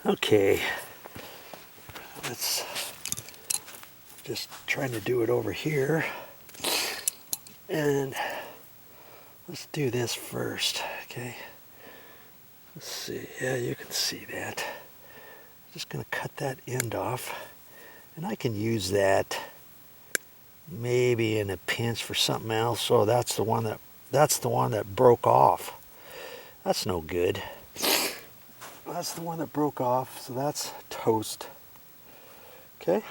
Okay, let's just trying to do it over here, and let's do this first. Okay, let's see. Yeah, you can see that. Just gonna cut that end off, and I can use that maybe in a pinch for something else. So that's the one that broke off. That's no good. That's the one that broke off, so that's toast. Okay,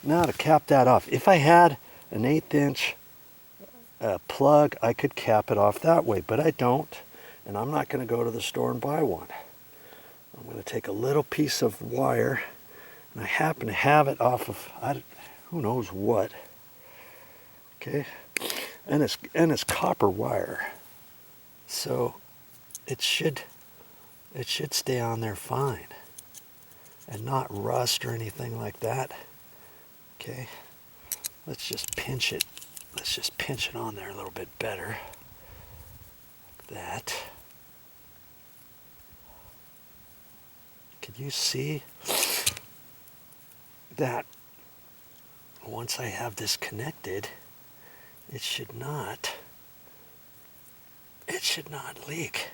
now to cap that off, if I had an 1/8 inch plug, I could cap it off that way, but I don't, and I'm not going to go to the store and buy one. I'm going to take a little piece of wire, and I happen to have it off of who knows what. Okay, and it's copper wire, so it should stay on there fine and not rust or anything like that. Okay, let's just pinch it. Let's just pinch it on there a little bit better. Like that. Can you see that once I have this connected, it should not leak.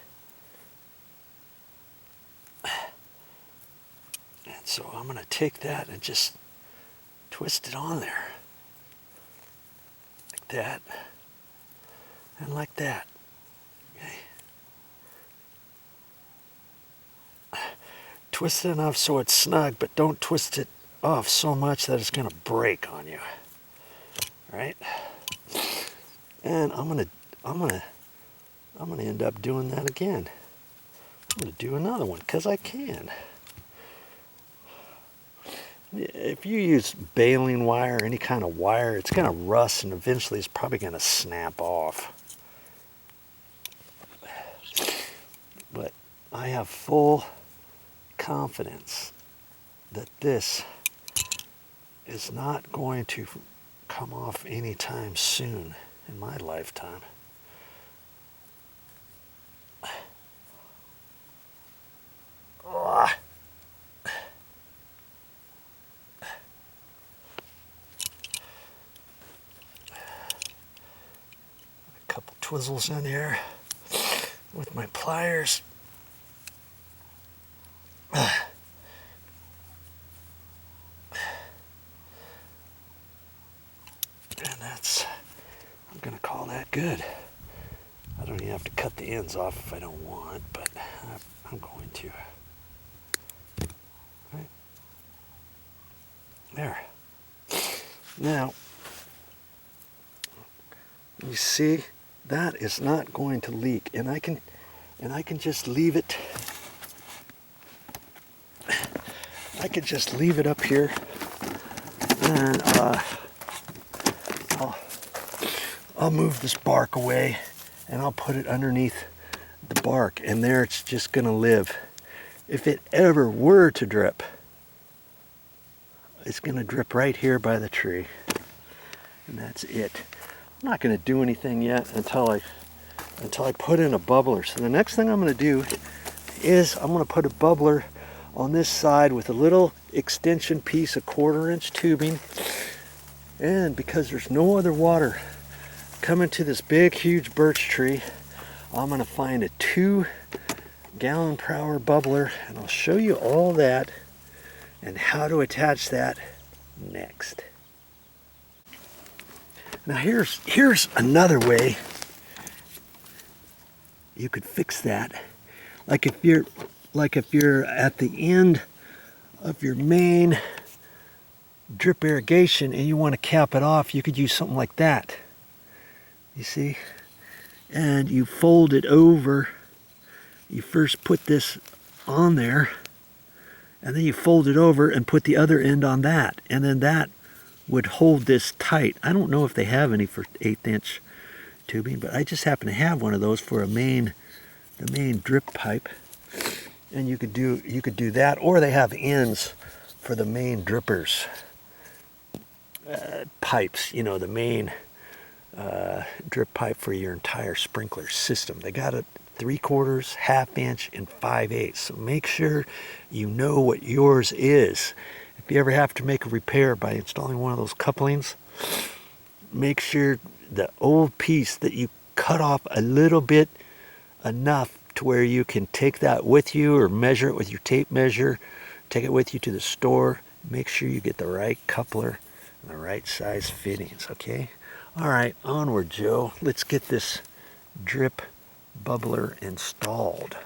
And so I'm going to take that and just twist it on there. Like that. And like that. Okay. Twist it enough so it's snug, but don't twist it off so much that it's going to break on you. Right? And I'm going to end up doing that again. I'm going to do another one because I can. If you use baling wire or any kind of wire, it's going to rust and eventually it's probably going to snap off. But I have full confidence that this is not going to come off anytime soon in my lifetime. Twizzles in here with my pliers. And that's, I'm going to call that good. I don't even have to cut the ends off if I don't want, but I'm going to. Right. There. Now, you see, that is not going to leak, and I can just leave it. I could just leave it up here, and I'll move this bark away, and I'll put it underneath the bark, and there it's just going to live. If it ever were to drip, it's going to drip right here by the tree, and that's it. I'm not going to do anything yet until I put in a bubbler. So the next thing I'm going to do is I'm going to put a bubbler on this side with a little extension piece of 1/4 inch tubing, and because there's no other water coming to this big huge birch tree, I'm going to find a 2 gallon per hour bubbler, and I'll show you all that and how to attach that next. Now here's another way you could fix that. Like if you're at the end of your main drip irrigation and you want to cap it off, you could use something like that. You see? And you fold it over. You first put this on there, and then you fold it over and put the other end on that, and then that would hold this tight. I don't know if they have any for 1/8 inch tubing, but I just happen to have one of those for the main drip pipe. And you could do that, or they have ends for the main drippers pipes. You know, the main drip pipe for your entire sprinkler system. They got it 3/4, 1/2 inch, and 5/8. So make sure you know what yours is. If you ever have to make a repair by installing one of those couplings, make sure the old piece that you cut off a little bit, enough to where you can take that with you or measure it with your tape measure, take it with you to the store. Make sure you get the right coupler and the right size fittings, okay? All right, onward, Joe. Let's get this drip bubbler installed.